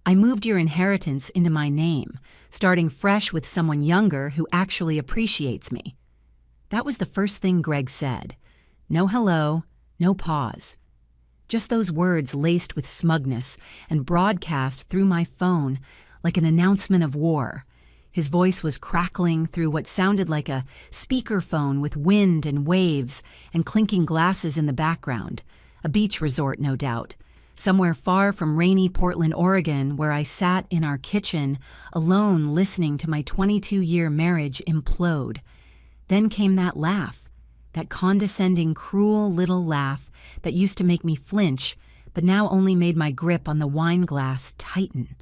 I moved your inheritance into my name, starting fresh with someone younger who actually appreciates me." That was the first thing Greg said. No hello, no pause. Just those words laced with smugness and broadcast through my phone like an announcement of war. His voice was crackling through what sounded like a speakerphone with wind and waves and clinking glasses in the background. A beach resort, no doubt. Somewhere far from rainy Portland, Oregon, where I sat in our kitchen, alone listening to my 22-year marriage implode. Then came that laugh, that condescending, cruel little laugh that used to make me flinch, but now only made my grip on the wine glass tighten.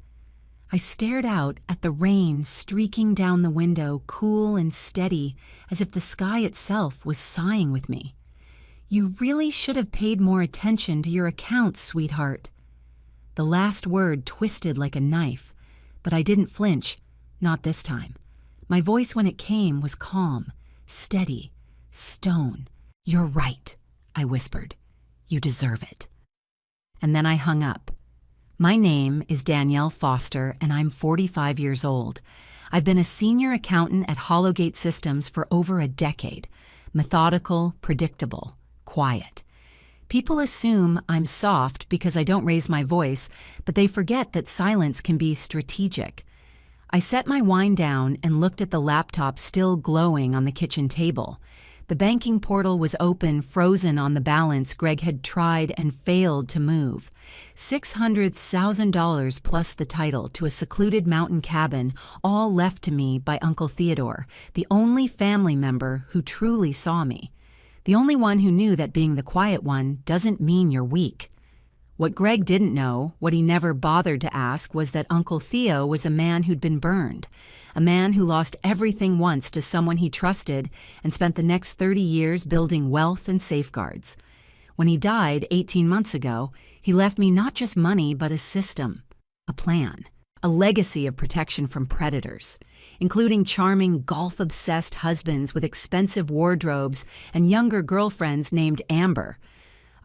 I stared out at the rain streaking down the window, cool and steady, as if the sky itself was sighing with me. "You really should have paid more attention to your accounts, sweetheart." The last word twisted like a knife, but I didn't flinch, not this time. My voice when it came was calm, steady, stone. "You're right," I whispered. "You deserve it." And then I hung up. My name is Danielle Foster, and I'm 45 years old. I've been a senior accountant at Hollowgate Systems for over a decade. Methodical, predictable, quiet. People assume I'm soft because I don't raise my voice, but they forget that silence can be strategic. I set my wine down and looked at the laptop still glowing on the kitchen table. The banking portal was open, frozen on the balance Greg had tried and failed to move. $600,000 plus the title to a secluded mountain cabin, all left to me by Uncle Theodore, the only family member who truly saw me. The only one who knew that being the quiet one doesn't mean you're weak. What Greg didn't know, what he never bothered to ask, was that Uncle Theo was a man who'd been burned, a man who lost everything once to someone he trusted and spent the next 30 years building wealth and safeguards. When he died 18 months ago, he left me not just money but a system, a plan, a legacy of protection from predators, including charming golf-obsessed husbands with expensive wardrobes and younger girlfriends named Amber.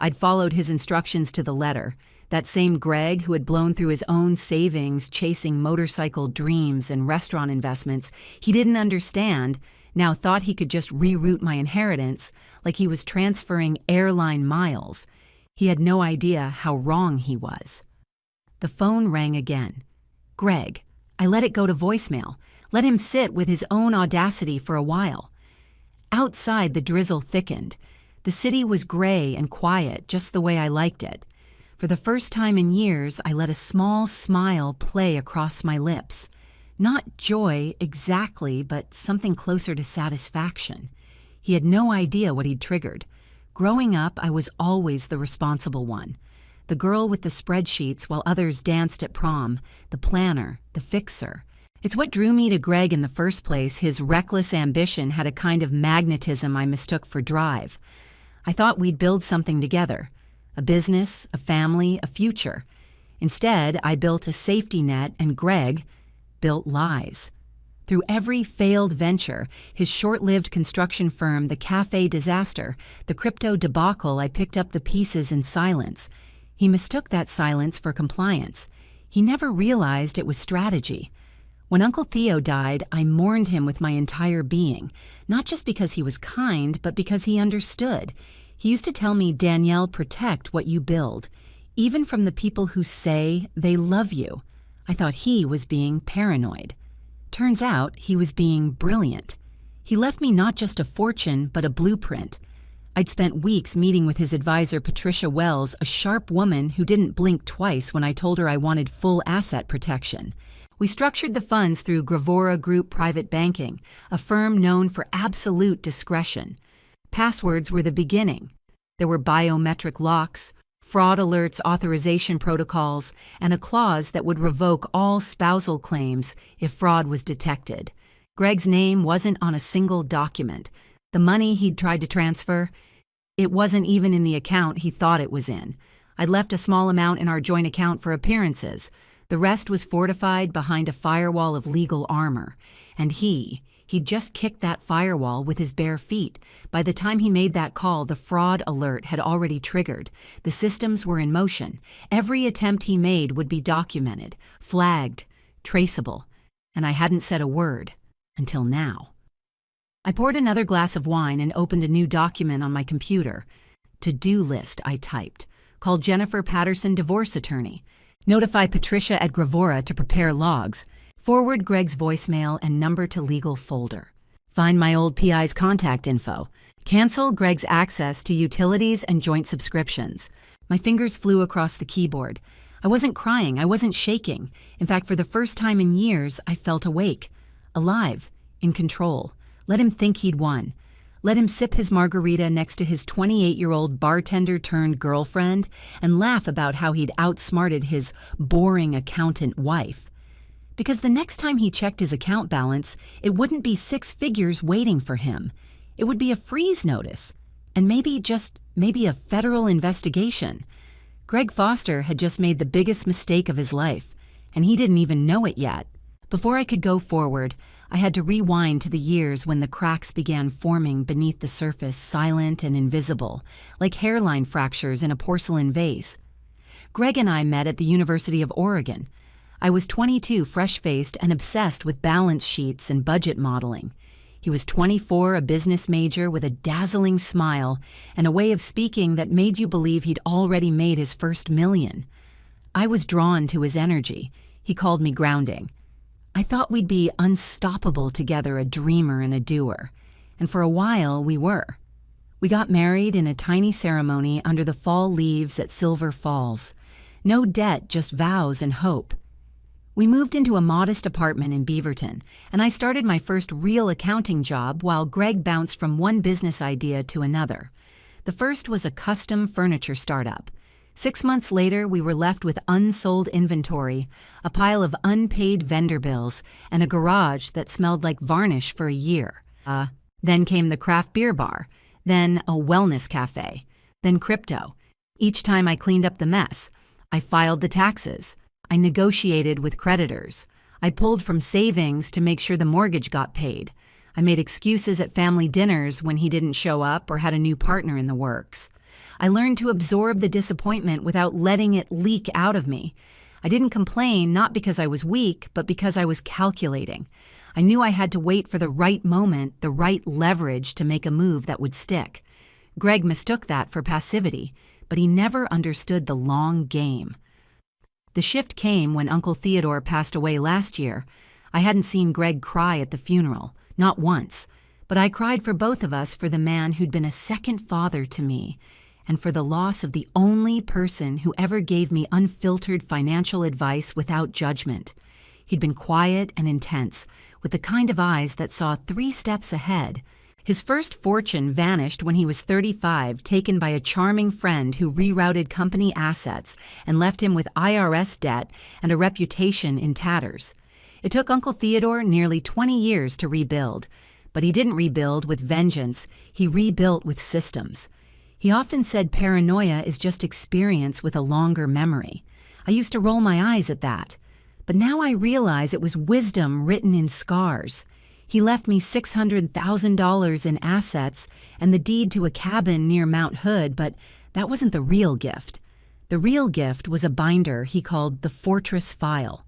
I'd followed his instructions to the letter. That same Greg who had blown through his own savings chasing motorcycle dreams and restaurant investments he didn't understand, now thought he could just reroute my inheritance like he was transferring airline miles. He had no idea how wrong he was. The phone rang again. Greg. I let it go to voicemail. Let him sit with his own audacity for a while. Outside, the drizzle thickened. The city was gray and quiet, just the way I liked it. For the first time in years, I let a small smile play across my lips. Not joy exactly, but something closer to satisfaction. He had no idea what he'd triggered. Growing up, I was always the responsible one. The girl with the spreadsheets while others danced at prom, the planner, the fixer. It's what drew me to Greg in the first place. His reckless ambition had a kind of magnetism I mistook for drive. I thought we'd build something together. A business, a family, a future. Instead, I built a safety net and Greg built lies. Through every failed venture, his short-lived construction firm, the cafe disaster, the crypto debacle, I picked up the pieces in silence. He mistook that silence for compliance. He never realized it was strategy. When Uncle Theo died, I mourned him with my entire being, not just because he was kind, but because he understood. He used to tell me, Danielle, protect what you build, even from the people who say they love you. I thought he was being paranoid. Turns out he was being brilliant. He left me not just a fortune, but a blueprint. I'd spent weeks meeting with his advisor, Patricia Wells, a sharp woman who didn't blink twice when I told her I wanted full asset protection. We structured the funds through Gravora Group Private Banking, a firm known for absolute discretion. Passwords were the beginning. There were biometric locks, fraud alerts, authorization protocols, and a clause that would revoke all spousal claims if fraud was detected. Greg's name wasn't on a single document. The money he'd tried to transfer, it wasn't even in the account he thought it was in. I'd left a small amount in our joint account for appearances. The rest was fortified behind a firewall of legal armor. And he He'd just kicked that firewall with his bare feet. By the time he made that call, the fraud alert had already triggered. The systems were in motion. Every attempt he made would be documented, flagged, traceable. And I hadn't said a word until now. I poured another glass of wine and opened a new document on my computer. To-do list, I typed. Call Jennifer Patterson, divorce attorney. Notify Patricia at Gravora to prepare logs. Forward Greg's voicemail and number to legal folder. Find my old PI's contact info. Cancel Greg's access to utilities and joint subscriptions. My fingers flew across the keyboard. I wasn't crying. I wasn't shaking. In fact, for the first time in years, I felt awake. Alive. In control. Let him think he'd won. Let him sip his margarita next to his 28-year-old bartender-turned-girlfriend and laugh about how he'd outsmarted his boring accountant wife. Because the next time he checked his account balance, it wouldn't be 6 figures waiting for him. It would be a freeze notice. And maybe a federal investigation. Greg Foster had just made the biggest mistake of his life, and he didn't even know it yet. Before I could go forward, I had to rewind to the years when the cracks began forming beneath the surface, silent and invisible, like hairline fractures in a porcelain vase. Greg and I met at the University of Oregon. I was 22, fresh-faced, and obsessed with balance sheets and budget modeling. He was 24, a business major with a dazzling smile and a way of speaking that made you believe he'd already made his first million. I was drawn to his energy. He called me grounding. I thought we'd be unstoppable together, a dreamer and a doer. And for a while, we were. We got married in a tiny ceremony under the fall leaves at Silver Falls. No debt, just vows and hope. We moved into a modest apartment in Beaverton, and I started my first real accounting job while Greg bounced from one business idea to another. The first was a custom furniture startup. 6 months later, we were left with unsold inventory, a pile of unpaid vendor bills, and a garage that smelled like varnish for a year. Then came the craft beer bar, then a wellness cafe, then crypto. Each time I cleaned up the mess, I filed the taxes. I negotiated with creditors. I pulled from savings to make sure the mortgage got paid. I made excuses at family dinners when he didn't show up or had a new partner in the works. I learned to absorb the disappointment without letting it leak out of me. I didn't complain, not because I was weak, but because I was calculating. I knew I had to wait for the right moment, the right leverage to make a move that would stick. Greg mistook that for passivity, but he never understood the long game. The shift came when Uncle Theodore passed away last year. I hadn't seen Greg cry at the funeral, not once, but I cried for both of us, for the man who'd been a second father to me, and for the loss of the only person who ever gave me unfiltered financial advice without judgment. He'd been quiet and intense, with the kind of eyes that saw 3 steps ahead. His first fortune vanished when he was 35, taken by a charming friend who rerouted company assets and left him with IRS debt and a reputation in tatters. It took Uncle Theodore nearly 20 years to rebuild, but he didn't rebuild with vengeance. He rebuilt with systems. He often said paranoia is just experience with a longer memory. I used to roll my eyes at that, but now I realize it was wisdom written in scars. He left me $600,000 in assets and the deed to a cabin near Mount Hood, but that wasn't the real gift. The real gift was a binder he called the Fortress File.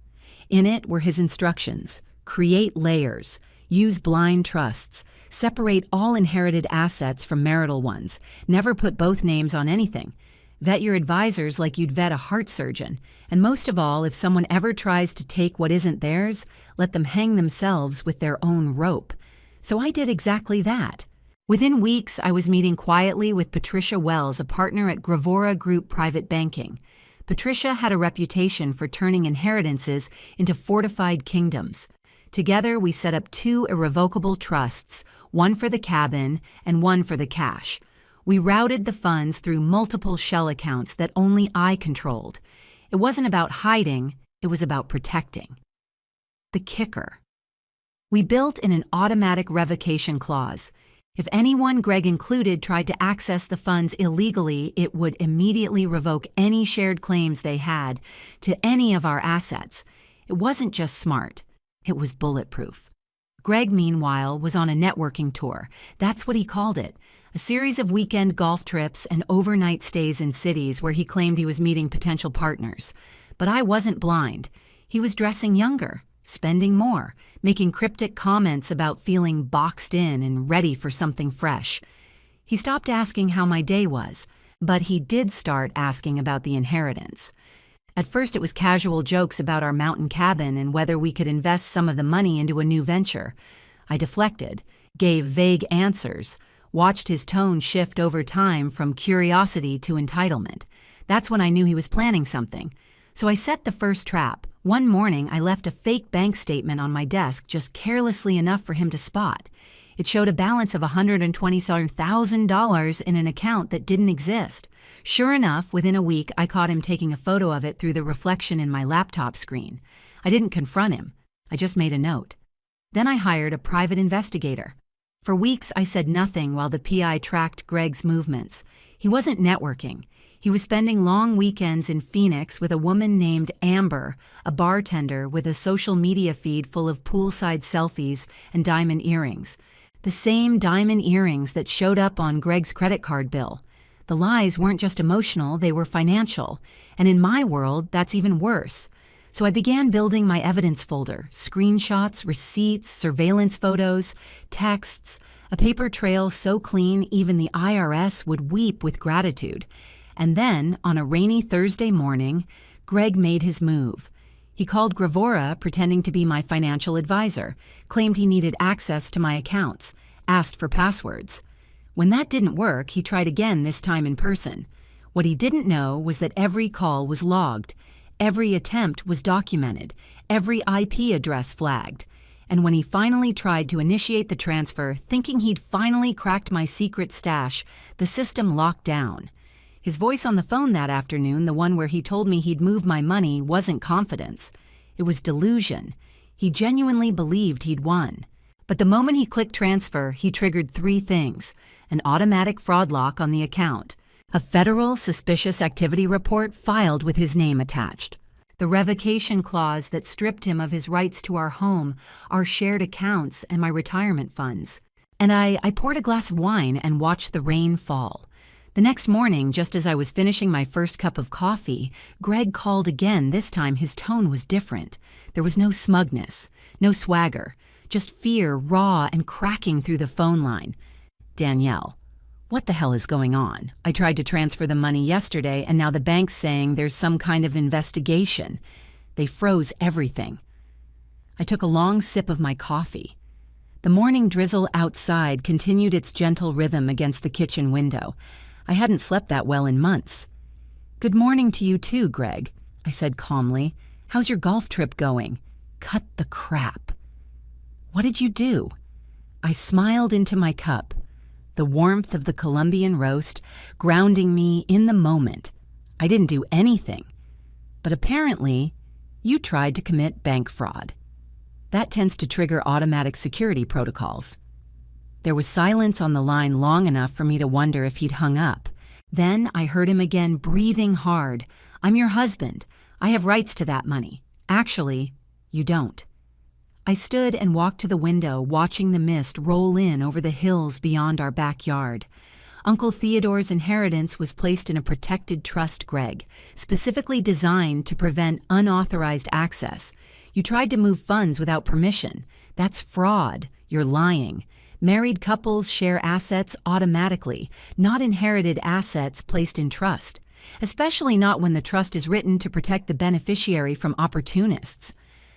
In it were his instructions: create layers, use blind trusts, separate all inherited assets from marital ones, never put both names on anything, vet your advisors like you'd vet a heart surgeon, and most of all, if someone ever tries to take what isn't theirs, let them hang themselves with their own rope. So I did exactly that. Within weeks, I was meeting quietly with Patricia Wells, a partner at Gravora Group Private Banking. Patricia had a reputation for turning inheritances into fortified kingdoms. Together, we set up 2 irrevocable trusts, one for the cabin and one for the cash. We routed the funds through multiple shell accounts that only I controlled. It wasn't about hiding, it was about protecting. The kicker. We built in an automatic revocation clause. If anyone, Greg included, tried to access the funds illegally, it would immediately revoke any shared claims they had to any of our assets. It wasn't just smart, it was bulletproof. Greg, meanwhile, was on a networking tour. That's what he called it. A series of weekend golf trips and overnight stays in cities where he claimed he was meeting potential partners. But I wasn't blind. He was dressing younger, spending more, making cryptic comments about feeling boxed in and ready for something fresh. He stopped asking how my day was, but he did start asking about the inheritance. At first it was casual jokes about our mountain cabin and whether we could invest some of the money into a new venture. I deflected, gave vague answers, watched his tone shift over time from curiosity to entitlement. That's when I knew he was planning something. So I set the first trap. One morning, I left a fake bank statement on my desk just carelessly enough for him to spot. It showed a balance of $120,000 in an account that didn't exist. Sure enough, within a week, I caught him taking a photo of it through the reflection in my laptop screen. I didn't confront him. I just made a note. Then I hired a private investigator. For weeks, I said nothing while the PI tracked Greg's movements. He wasn't networking. He was spending long weekends in Phoenix with a woman named Amber, a bartender with a social media feed full of poolside selfies and diamond earrings. The same diamond earrings that showed up on Greg's credit card bill. The lies weren't just emotional, they were financial. And in my world, that's even worse. So I began building my evidence folder, screenshots, receipts, surveillance photos, texts, a paper trail so clean even the IRS would weep with gratitude. And then, on a rainy Thursday morning, Greg made his move. He called Gravora, pretending to be my financial advisor, claimed he needed access to my accounts, asked for passwords. When that didn't work, he tried again, this time in person. What he didn't know was that every call was logged, every attempt was documented, every IP address flagged. And when he finally tried to initiate the transfer, thinking he'd finally cracked my secret stash, the system locked down. His voice on the phone that afternoon, the one where he told me he'd move my money, wasn't confidence. It was delusion. He genuinely believed he'd won. But the moment he clicked transfer, he triggered 3 things: an automatic fraud lock on the account, a federal suspicious activity report filed with his name attached, the revocation clause that stripped him of his rights to our home, our shared accounts, and my retirement funds. And I poured a glass of wine and watched the rain fall. The next morning, just as I was finishing my first cup of coffee, Greg called again. This time his tone was different. There was no smugness, no swagger, just fear raw and cracking through the phone line. "Danielle, what the hell is going on? I tried to transfer the money yesterday and now the bank's saying there's some kind of investigation. They froze everything." I took a long sip of my coffee. The morning drizzle outside continued its gentle rhythm against the kitchen window. I hadn't slept that well in months. "Good morning to you too, Greg," I said calmly. "How's your golf trip going?" "Cut the crap." "What did you do?" I smiled into my cup, the warmth of the Colombian roast grounding me in the moment. I didn't do anything. But apparently, you tried to commit bank fraud. That tends to trigger automatic security protocols. There was silence on the line long enough for me to wonder if he'd hung up. Then I heard him again breathing hard. "I'm your husband. I have rights to that money. Actually, you don't." I stood and walked to the window, watching the mist roll in over the hills beyond our backyard. Uncle Theodore's inheritance was placed in a protected trust, Greg, specifically designed to prevent unauthorized access. You tried to move funds without permission. That's fraud. You're lying. Married couples share assets automatically, not inherited assets placed in trust, especially not when the trust is written to protect the beneficiary from opportunists.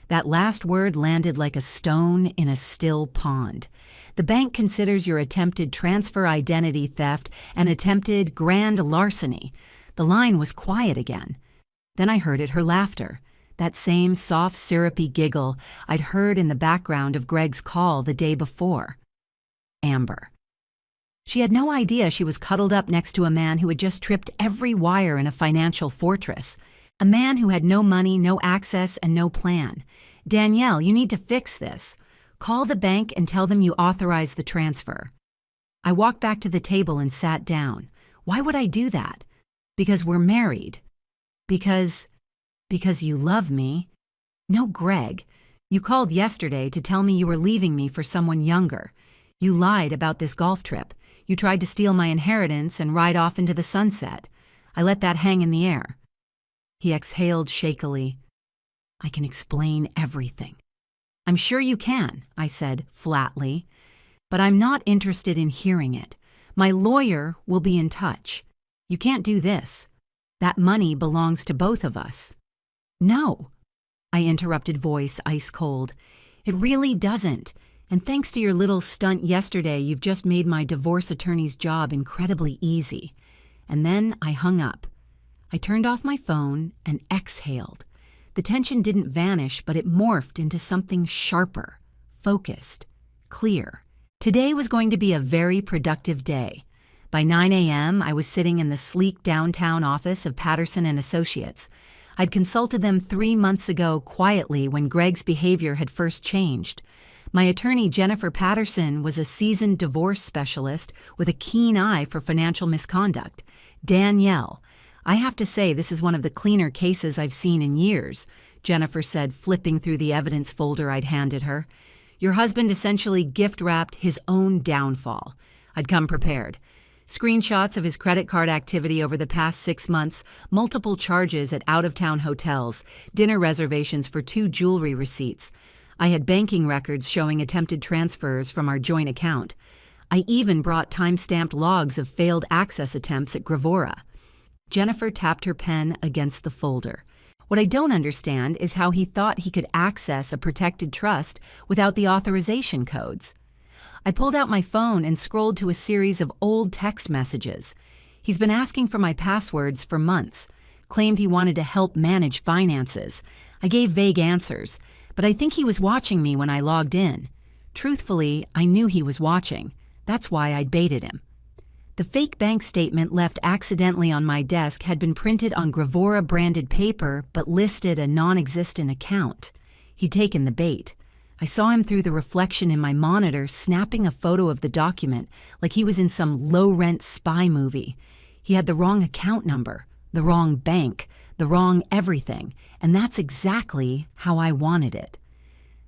That last word landed like a stone in a still pond. The bank considers your attempted transfer identity theft an attempted grand larceny. The line was quiet again. Then I heard it, her laughter. That same soft, syrupy giggle I'd heard in the background of Greg's call the day before. Amber. She had no idea she was cuddled up next to a man who had just tripped every wire in a financial fortress. A man who had no money, no access, and no plan. "Danielle, you need to fix this. Call the bank and tell them you authorize the transfer." I walked back to the table and sat down. Why would I do that? Because we're married. Because you love me. No, Greg. You called yesterday to tell me you were leaving me for someone younger. You lied about this golf trip. You tried to steal my inheritance and ride off into the sunset. I let that hang in the air." He exhaled shakily. "I can explain everything." "I'm sure you can," I said flatly. "But I'm not interested in hearing it. My lawyer will be in touch. You can't do this. That money belongs to both of us." "No," I interrupted, voice ice cold. "It really doesn't. And thanks to your little stunt yesterday, you've just made my divorce attorney's job incredibly easy." And then I hung up. I turned off my phone and exhaled. The tension didn't vanish, but it morphed into something sharper, focused, clear. Today was going to be a very productive day. By 9 a.m., I was sitting in the sleek downtown office of Patterson and Associates. I'd consulted them 3 months ago quietly when Greg's behavior had first changed. My attorney, Jennifer Patterson, was a seasoned divorce specialist with a keen eye for financial misconduct. "Danielle, I have to say this is one of the cleaner cases I've seen in years," Jennifer said, flipping through the evidence folder I'd handed her. "Your husband essentially gift-wrapped his own downfall." I'd come prepared. Screenshots of his credit card activity over the past 6 months, multiple charges at out-of-town hotels, dinner reservations for 2 jewelry receipts. I had banking records showing attempted transfers from our joint account. I even brought time-stamped logs of failed access attempts at Gravora. Jennifer tapped her pen against the folder. "What I don't understand is how he thought he could access a protected trust without the authorization codes." I pulled out my phone and scrolled to a series of old text messages. He's been asking for my passwords for months, claimed he wanted to help manage finances. I gave vague answers, but I think he was watching me when I logged in. Truthfully, I knew he was watching. That's why I'd baited him. The fake bank statement left accidentally on my desk had been printed on Gravora-branded paper but listed a non-existent account. He'd taken the bait. I saw him through the reflection in my monitor snapping a photo of the document like he was in some low-rent spy movie. He had the wrong account number, the wrong bank, the wrong everything, and that's exactly how I wanted it.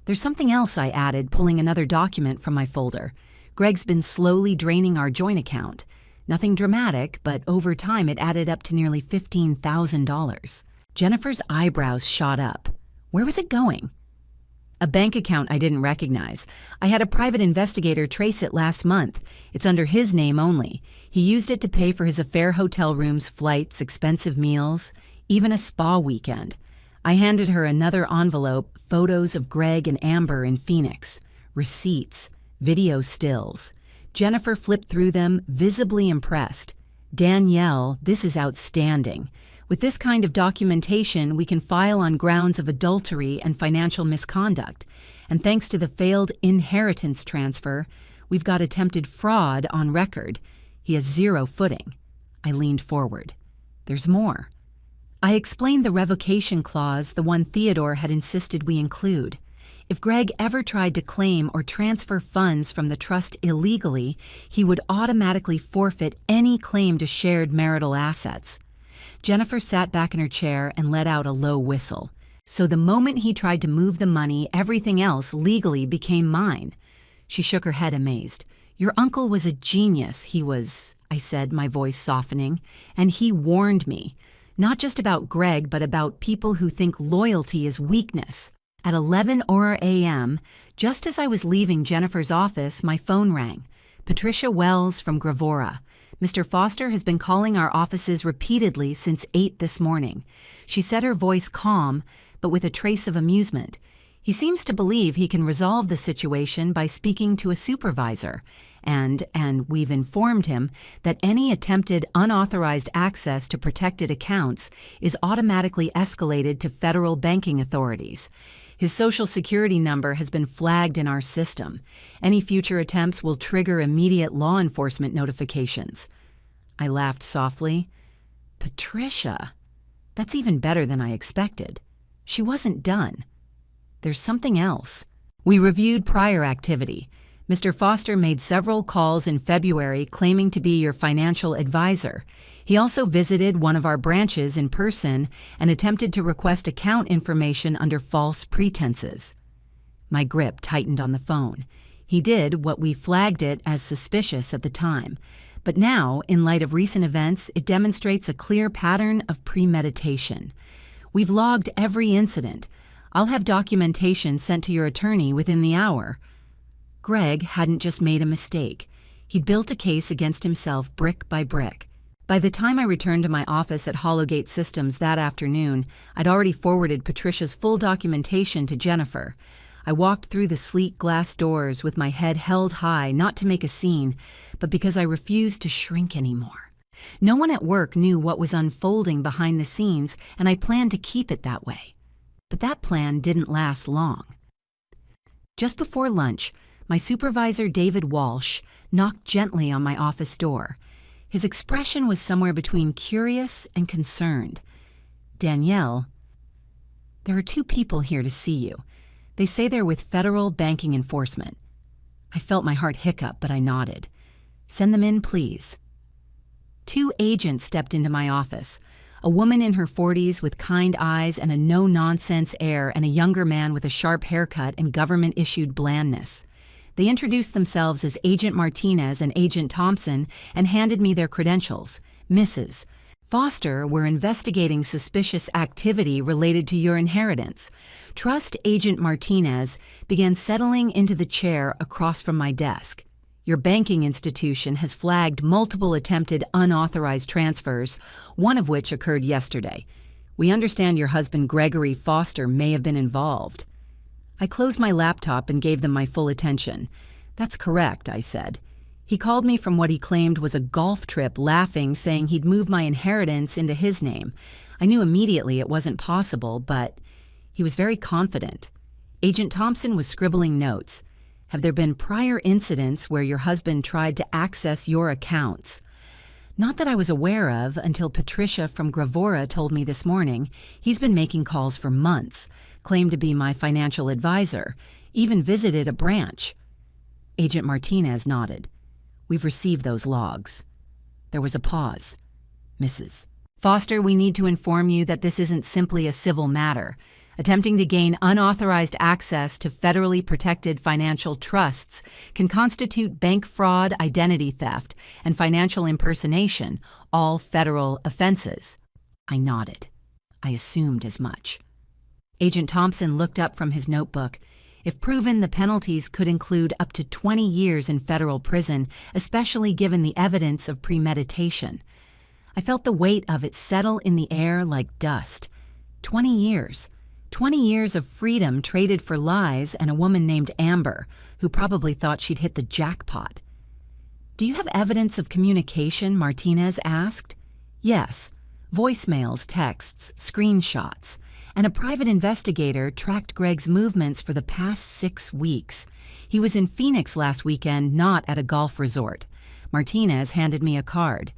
"There's something else," I added, pulling another document from my folder. "Greg's been slowly draining our joint account. Nothing dramatic, but over time it added up to nearly $15,000. Jennifer's eyebrows shot up. Where was it going? "A bank account I didn't recognize. I had a private investigator trace it last month. It's under his name only. He used it to pay for his affair hotel rooms, flights, expensive meals, even a spa weekend." I handed her another envelope, photos of Greg and Amber in Phoenix, receipts, video stills. Jennifer flipped through them, visibly impressed. "Danielle, this is outstanding. With this kind of documentation, we can file on grounds of adultery and financial misconduct. And thanks to the failed inheritance transfer, we've got attempted fraud on record. He has 0 footing." I leaned forward. "There's more." I explained the revocation clause, the one Theodore had insisted we include. If Greg ever tried to claim or transfer funds from the trust illegally, he would automatically forfeit any claim to shared marital assets. Jennifer sat back in her chair and let out a low whistle. "So the moment he tried to move the money, everything else legally became mine." She shook her head amazed. "Your uncle was a genius. He was," I said, my voice softening, "and he warned me. Not just about Greg, but about people who think loyalty is weakness." At 11 a.m., just as I was leaving Jennifer's office, my phone rang. "Patricia Wells from Gravora. Mr. Foster has been calling our offices repeatedly since 8 this morning." She said, her voice calm, but with a trace of amusement. "He seems to believe he can resolve the situation by speaking to a supervisor, and we've informed him that any attempted unauthorized access to protected accounts is automatically escalated to federal banking authorities. His Social Security number has been flagged in our system. Any future attempts will trigger immediate law enforcement notifications." I laughed softly. "Patricia, that's even better than I expected." She wasn't done. "There's something else." We reviewed prior activity. "Mr. Foster made several calls in February claiming to be your financial advisor. He also visited one of our branches in person and attempted to request account information under false pretenses." My grip tightened on the phone. He did what we flagged it as suspicious at the time. But now, in light of recent events, it demonstrates a clear pattern of premeditation. We've logged every incident. I'll have documentation sent to your attorney within the hour. Greg hadn't just made a mistake. He'd built a case against himself brick by brick. By the time I returned to my office at Hollowgate Systems that afternoon, I'd already forwarded Patricia's full documentation to Jennifer. I walked through the sleek glass doors with my head held high, not to make a scene, but because I refused to shrink anymore. No one at work knew what was unfolding behind the scenes, and I planned to keep it that way. But that plan didn't last long. Just before lunch, my supervisor, David Walsh, knocked gently on my office door. His expression was somewhere between curious and concerned. "Danielle, there are 2 people here to see you. They say they're with federal banking enforcement." I felt my heart hiccup, but I nodded. "Send them in, please." 2 agents stepped into my office. A woman in her 40s with kind eyes and a no-nonsense air, and a younger man with a sharp haircut and government-issued blandness. They introduced themselves as Agent Martinez and Agent Thompson and handed me their credentials. "Mrs. Foster, we're investigating suspicious activity related to your inheritance." Trust Agent Martinez began settling into the chair across from my desk. "Your banking institution has flagged multiple attempted unauthorized transfers, one of which occurred yesterday. We understand your husband Gregory Foster may have been involved." I closed my laptop and gave them my full attention. "That's correct," I said. "He called me from what he claimed was a golf trip, laughing, saying he'd move my inheritance into his name. I knew immediately it wasn't possible, but he was very confident." Agent Thompson was scribbling notes. "Have there been prior incidents where your husband tried to access your accounts?" "Not that I was aware of until Patricia from Gravora told me this morning. He's been making calls for months, claimed to be my financial advisor, even visited a branch." Agent Martinez nodded. "We've received those logs." There was a pause. "Mrs. Foster, we need to inform you that this isn't simply a civil matter. Attempting to gain unauthorized access to federally protected financial trusts can constitute bank fraud, identity theft, and financial impersonation, all federal offenses." I nodded. I assumed as much. Agent Thompson looked up from his notebook. "If proven, the penalties could include up to 20 years in federal prison, especially given the evidence of premeditation." I felt the weight of it settle in the air like dust. 20 years. 20 years of freedom traded for lies and a woman named Amber, who probably thought she'd hit the jackpot. "Do you have evidence of communication?" Martinez asked. "Yes. Voicemails, texts, screenshots. And a private investigator tracked Greg's movements for the past 6 weeks. He was in Phoenix last weekend, not at a golf resort." Martinez handed me a card.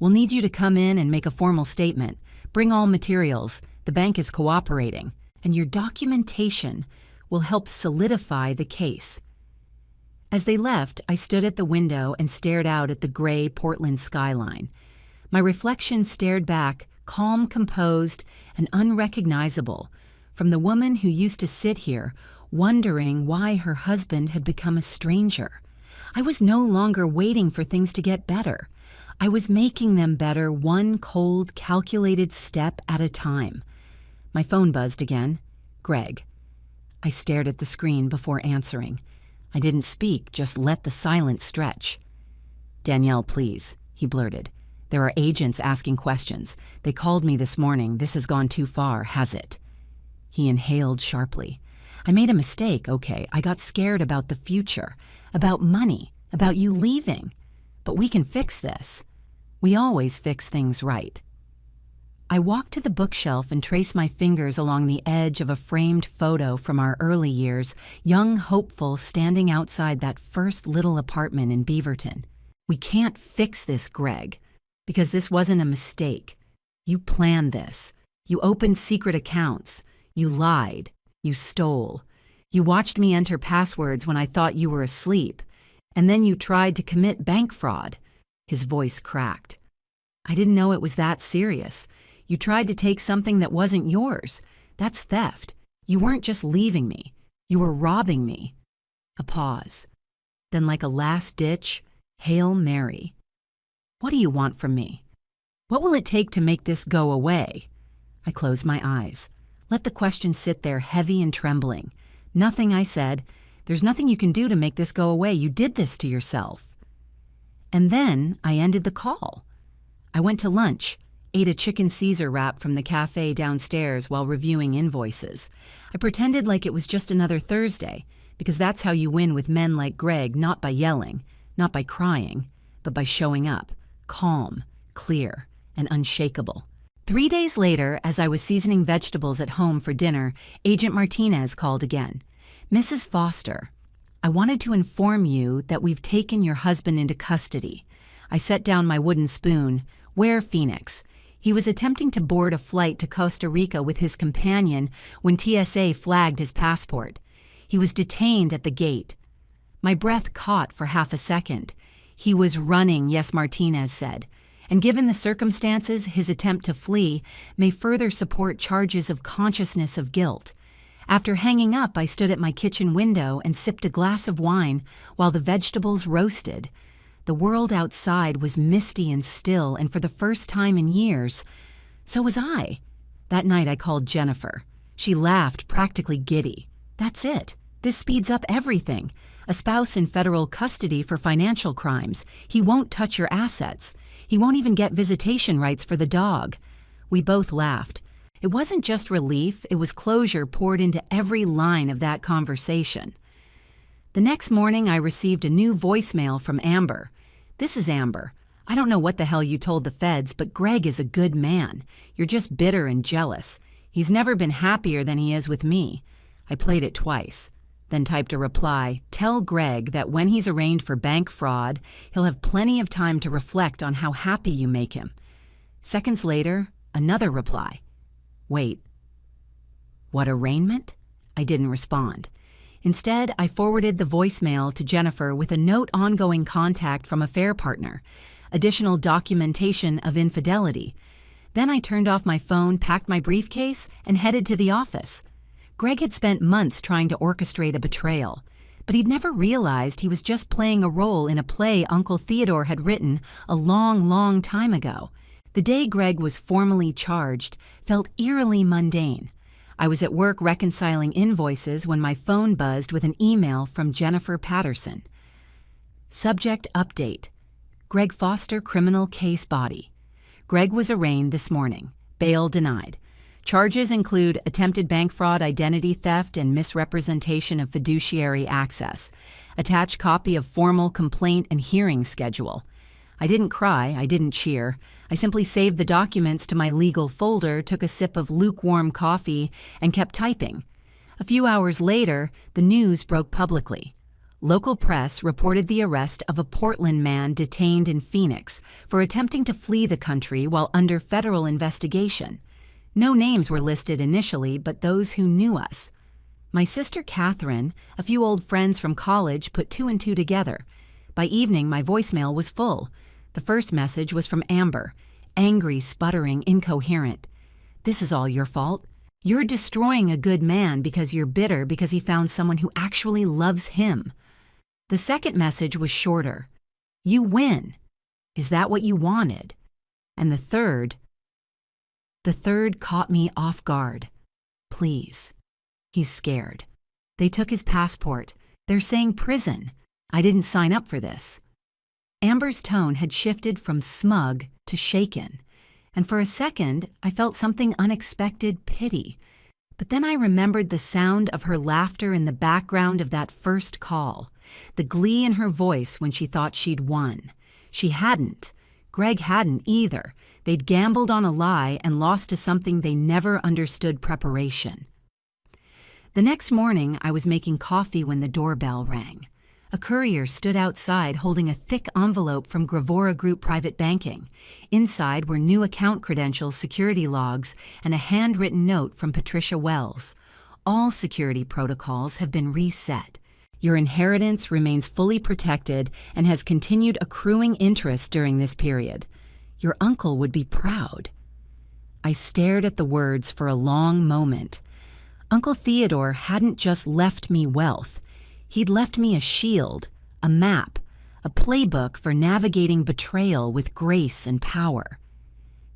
"We'll need you to come in and make a formal statement. Bring all materials. The bank is cooperating. And your documentation will help solidify the case." As they left, I stood at the window and stared out at the gray Portland skyline. My reflection stared back, calm, composed, and unrecognizable, from the woman who used to sit here, wondering why her husband had become a stranger. I was no longer waiting for things to get better. I was making them better, one cold, calculated step at a time. My phone buzzed again. "Greg." I stared at the screen before answering. I didn't speak, just let the silence stretch. "Danielle, please," he blurted. "There are agents asking questions. They called me this morning. This has gone too far, has it?" He inhaled sharply. "I made a mistake, okay. I got scared about the future, about money, about you leaving. But we can fix this. We always fix things right." I walked to the bookshelf and traced my fingers along the edge of a framed photo from our early years, young hopeful standing outside that first little apartment in Beaverton. "We can't fix this, Greg, because this wasn't a mistake. You planned this. You opened secret accounts. You lied. You stole. You watched me enter passwords when I thought you were asleep. And then you tried to commit bank fraud." His voice cracked. "I didn't know it was that serious. You tried to take something that wasn't yours. That's theft. You weren't just leaving me. You were robbing me. A pause. Then, like a last-ditch, Hail Mary. What do you want from me? What will it take to make this go away? I closed my eyes. Let the question sit there heavy and trembling. Nothing, I said. There's nothing you can do to make this go away. You did this to yourself. And then I ended the call. I went to lunch, ate a chicken Caesar wrap from the cafe downstairs while reviewing invoices. I pretended like it was just another Thursday, because that's how you win with men like Greg, not by yelling, not by crying, but by showing up, calm, clear, and unshakable. 3 days later, as I was seasoning vegetables at home for dinner, Agent Martinez called again. Mrs. Foster, I wanted to inform you that we've taken your husband into custody. I set down my wooden spoon. Where Phoenix? He was attempting to board a flight to Costa Rica with his companion when TSA flagged his passport. He was detained at the gate. My breath caught for half a second. He was running, yes, Martinez said. And given the circumstances, his attempt to flee may further support charges of consciousness of guilt. After hanging up, I stood at my kitchen window and sipped a glass of wine while the vegetables roasted. The world outside was misty and still, and for the first time in years, so was I. That night I called Jennifer. She laughed, practically giddy. That's it. This speeds up everything. A spouse in federal custody for financial crimes. He won't touch your assets. He won't even get visitation rights for the dog. We both laughed. It wasn't just relief, it was closure poured into every line of that conversation. The next morning, I received a new voicemail from Amber. This is Amber. I don't know what the hell you told the feds, but Greg is a good man. You're just bitter and jealous. He's never been happier than he is with me. I played it twice, then typed a reply. Tell Greg that when he's arraigned for bank fraud, he'll have plenty of time to reflect on how happy you make him. Seconds later, another reply. Wait. What arraignment? I didn't respond. Instead, I forwarded the voicemail to Jennifer with a note ongoing contact from affair partner, additional documentation of infidelity. Then I turned off my phone, packed my briefcase, and headed to the office. Greg had spent months trying to orchestrate a betrayal, but he'd never realized he was just playing a role in a play Uncle Theodore had written a long, long time ago. The day Greg was formally charged felt eerily mundane. I was at work reconciling invoices when my phone buzzed with an email from Jennifer Patterson. Subject update. Greg Foster criminal case body. Greg was arraigned this morning. Bail denied. Charges include attempted bank fraud, identity theft, and misrepresentation of fiduciary access. Attached copy of formal complaint and hearing schedule. I didn't cry, I didn't cheer. I simply saved the documents to my legal folder, took a sip of lukewarm coffee, and kept typing. A few hours later, the news broke publicly. Local press reported the arrest of a Portland man detained in Phoenix for attempting to flee the country while under federal investigation. No names were listed initially, but those who knew us. My sister Catherine, a few old friends from college, put two and two together. By evening, my voicemail was full. The first message was from Amber, angry, sputtering, incoherent. This is all your fault. You're destroying a good man because you're bitter because he found someone who actually loves him. The second message was shorter. You win. Is that what you wanted? And the third caught me off guard. Please. He's scared. They took his passport. They're saying prison. I didn't sign up for this. Amber's tone had shifted from smug to shaken, and for a second I felt something unexpected pity. But then I remembered the sound of her laughter in the background of that first call, the glee in her voice when she thought she'd won. She hadn't. Greg hadn't either. They'd gambled on a lie and lost to something they never understood: preparation. The next morning, I was making coffee when the doorbell rang. A courier stood outside holding a thick envelope from Gravora Group Private Banking. Inside were new account credentials, security logs, and a handwritten note from Patricia Wells. All security protocols have been reset. Your inheritance remains fully protected and has continued accruing interest during this period. Your uncle would be proud. I stared at the words for a long moment. Uncle Theodore hadn't just left me wealth. He'd left me a shield, a map, a playbook for navigating betrayal with grace and power.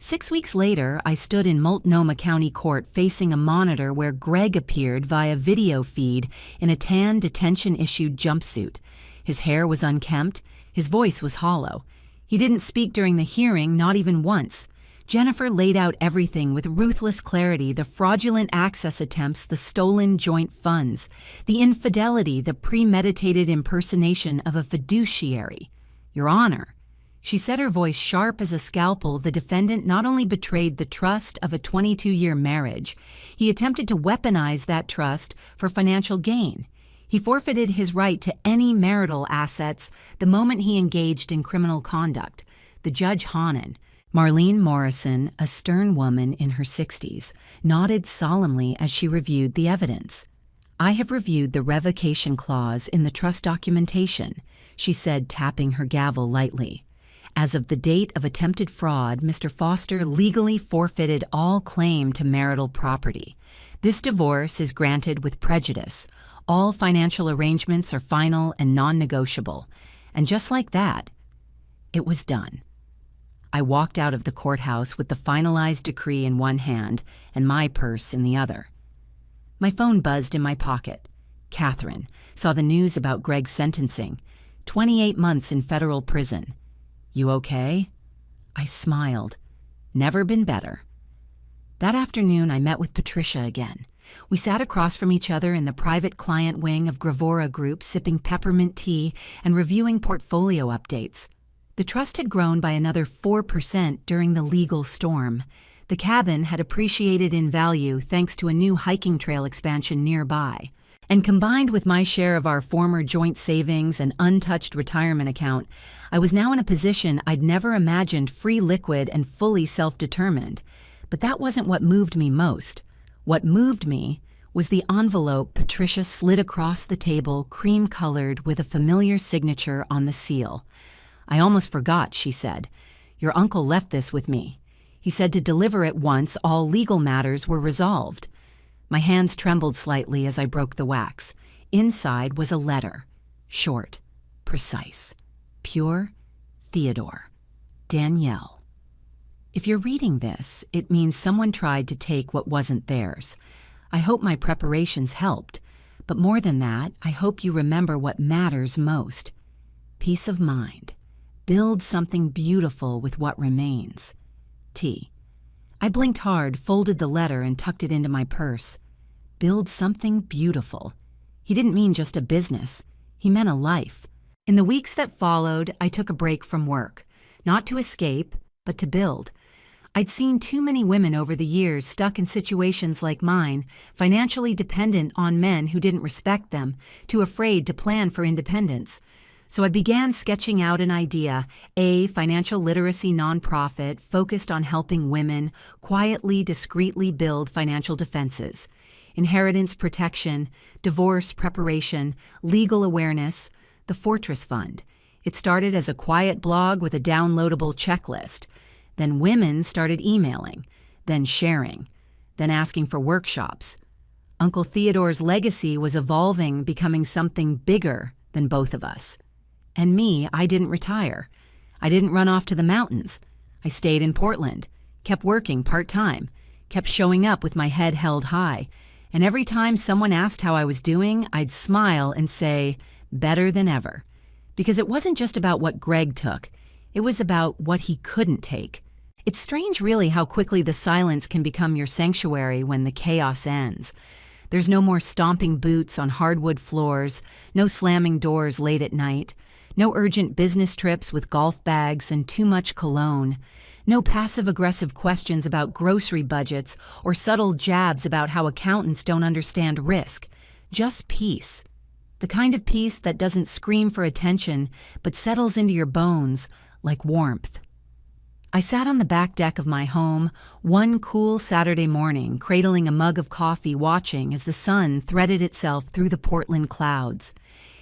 6 weeks later, I stood in Multnomah County Court facing a monitor where Greg appeared via video feed in a tan detention-issued jumpsuit. His hair was unkempt, his voice was hollow. He didn't speak during the hearing, not even once. Jennifer laid out everything with ruthless clarity: the fraudulent access attempts, the stolen joint funds, the infidelity, the premeditated impersonation of a fiduciary. Your Honor, she said, her voice sharp as a scalpel, the defendant not only betrayed the trust of a 22-year marriage, he attempted to weaponize that trust for financial gain. He forfeited his right to any marital assets the moment he engaged in criminal conduct. The Judge Hanen, Marlene Morrison, a stern woman in her 60s, nodded solemnly as she reviewed the evidence. "I have reviewed the revocation clause in the trust documentation," she said, tapping her gavel lightly. "As of the date of attempted fraud, Mr. Foster legally forfeited all claim to marital property. This divorce is granted with prejudice. All financial arrangements are final and non-negotiable." And just like that, it was done. I walked out of the courthouse with the finalized decree in one hand and my purse in the other. My phone buzzed in my pocket. Catherine saw the news about Greg's sentencing. 28 months in federal prison. "You okay?" I smiled. Never been better. That afternoon, I met with Patricia again. We sat across from each other in the private client wing of Gravora Group, sipping peppermint tea and reviewing portfolio updates. The trust had grown by another 4% during the legal storm. The cabin had appreciated in value thanks to a new hiking trail expansion nearby. And combined with my share of our former joint savings and untouched retirement account, I was now in a position I'd never imagined, free liquid and fully self-determined. But that wasn't what moved me most. What moved me was the envelope Patricia slid across the table, cream-colored with a familiar signature on the seal. "I almost forgot," she said. "Your uncle left this with me. He said to deliver it once all legal matters were resolved." My hands trembled slightly as I broke the wax. Inside was a letter. Short, precise, pure, Theodore, Danielle. If you're reading this, it means someone tried to take what wasn't theirs. I hope my preparations helped. But more than that, I hope you remember what matters most. Peace of mind. Build something beautiful with what remains. T. I blinked hard, folded the letter, and tucked it into my purse. Build something beautiful. He didn't mean just a business. He meant a life. In the weeks that followed, I took a break from work. Not to escape, but to build. I'd seen too many women over the years stuck in situations like mine, financially dependent on men who didn't respect them, too afraid to plan for independence. So I began sketching out an idea, a financial literacy nonprofit focused on helping women quietly, discreetly build financial defenses. Inheritance protection, divorce preparation, legal awareness, the Fortress Fund. It started as a quiet blog with a downloadable checklist. Then women started emailing, then sharing, then asking for workshops. Uncle Theodore's legacy was evolving, becoming something bigger than both of us. And me, I didn't retire. I didn't run off to the mountains. I stayed in Portland, kept working part-time, kept showing up with my head held high. And every time someone asked how I was doing, I'd smile and say, better than ever. Because it wasn't just about what Greg took. It was about what he couldn't take. It's strange, really, how quickly the silence can become your sanctuary when the chaos ends. There's no more stomping boots on hardwood floors, no slamming doors late at night, no urgent business trips with golf bags and too much cologne, no passive-aggressive questions about grocery budgets or subtle jabs about how accountants don't understand risk. Just peace. The kind of peace that doesn't scream for attention but settles into your bones like warmth. I sat on the back deck of my home one cool Saturday morning, cradling a mug of coffee, watching as the sun threaded itself through the Portland clouds.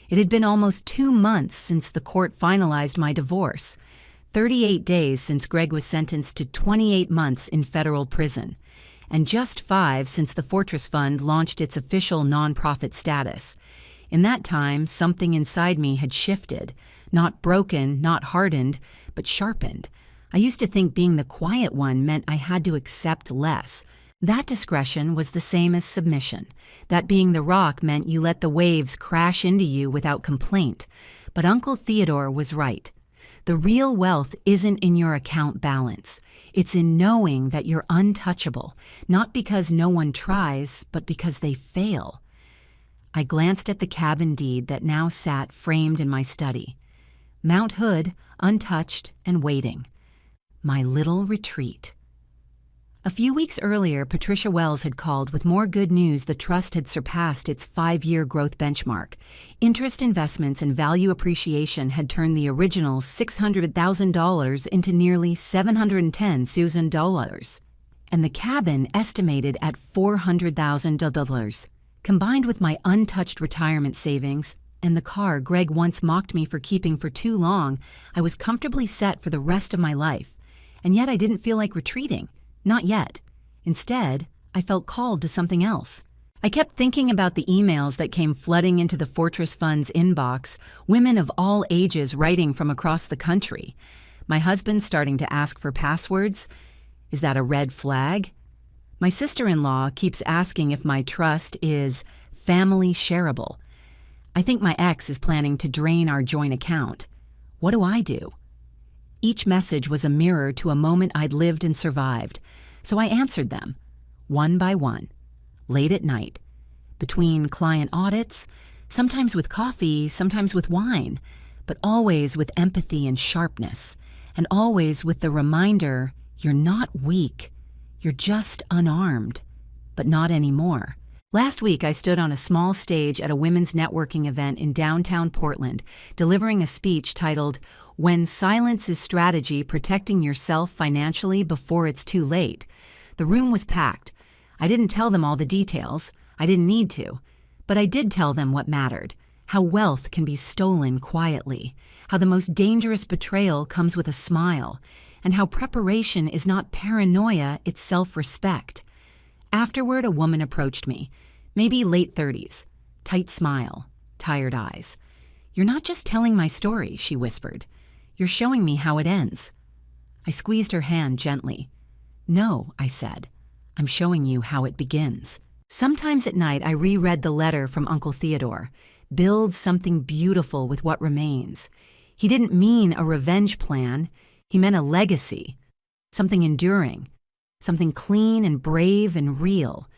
It had been almost 2 months since the court finalized my divorce, 38 days since Greg was sentenced to 28 months in federal prison. and just 5 since the Fortress Fund launched its official nonprofit status. In that time, something inside me had shifted, not broken, not hardened, but sharpened. I used to think being the quiet one meant I had to accept less. That discretion was the same as submission. That being the rock meant you let the waves crash into you without complaint. But Uncle Theodore was right. The real wealth isn't in your account balance. It's in knowing that you're untouchable, not because no one tries, but because they fail. I glanced at the cabin deed that now sat framed in my study. Mount Hood, untouched and waiting. My little retreat. A few weeks earlier, Patricia Wells had called with more good news. The trust had surpassed its 5-year growth benchmark. Interest investments and value appreciation had turned the original $600,000 into nearly $710,000, and the cabin estimated at $400,000. Combined with my untouched retirement savings and the car Greg once mocked me for keeping for too long, I was comfortably set for the rest of my life. And yet I didn't feel like retreating. Not yet. Instead, I felt called to something else. I kept thinking about the emails that came flooding into the Fortress Fund's inbox, women of all ages writing from across the country. My husband starting to ask for passwords. Is that a red flag? My sister-in-law keeps asking if my trust is family shareable. I think my ex is planning to drain our joint account. What do I do? Each message was a mirror to a moment I'd lived and survived, so I answered them, one by one, late at night, between client audits, sometimes with coffee, sometimes with wine, but always with empathy and sharpness, and always with the reminder, you're not weak, you're just unarmed, but not anymore. Last week, I stood on a small stage at a women's networking event in downtown Portland, delivering a speech titled, "When Silence is Strategy, Protecting Yourself Financially Before It's Too Late." The room was packed. I didn't tell them all the details. I didn't need to. But I did tell them what mattered, how wealth can be stolen quietly, how the most dangerous betrayal comes with a smile, and how preparation is not paranoia, it's self-respect. Afterward, a woman approached me, maybe late 30s, tight smile, tired eyes. "You're not just telling my story," she whispered. "You're showing me how it ends." I squeezed her hand gently. "No," I said. "I'm showing you how it begins." Sometimes at night, I reread the letter from Uncle Theodore. Build something beautiful with what remains. He didn't mean a revenge plan. He meant a legacy, something enduring, something clean and brave and real.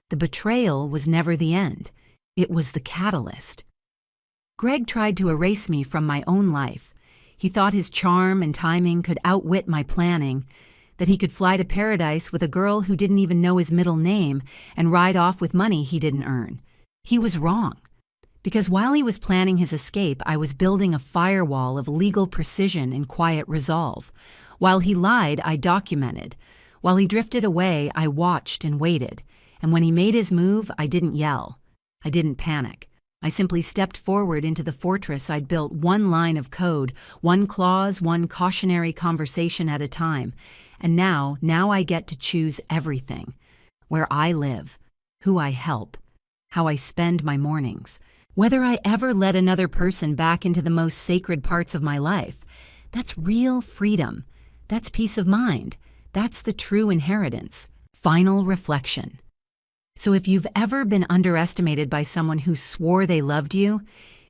The betrayal was never the end. It was the catalyst. Greg tried to erase me from my own life. He thought his charm and timing could outwit my planning, that he could fly to paradise with a girl who didn't even know his middle name and ride off with money he didn't earn. He was wrong. Because while he was planning his escape, I was building a firewall of legal precision and quiet resolve. While he lied, I documented. While he drifted away, I watched and waited. And when he made his move, I didn't yell. I didn't panic. I simply stepped forward into the fortress I'd built, one line of code, one clause, one cautionary conversation at a time. And now I get to choose everything. Where I live, who I help, how I spend my mornings, whether I ever let another person back into the most sacred parts of my life. That's real freedom. That's peace of mind. That's the true inheritance. Final reflection. So if you've ever been underestimated by someone who swore they loved you,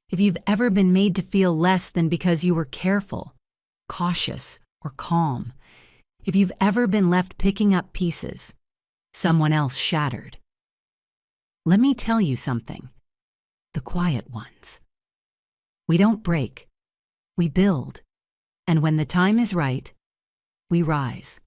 if you've ever been made to feel less than because you were careful, cautious, or calm, if you've ever been left picking up pieces, someone else shattered, let me tell you something. The quiet ones. We don't break. We build. And when the time is right, we rise.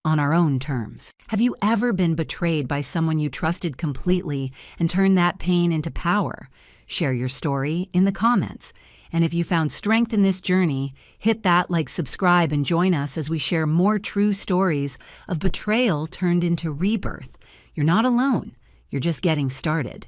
On our own terms. Have you ever been betrayed by someone you trusted completely and turned that pain into power? Share your story in the comments. And if you found strength in this journey, hit that like, subscribe, and join us as we share more true stories of betrayal turned into rebirth. You're not alone. You're just getting started.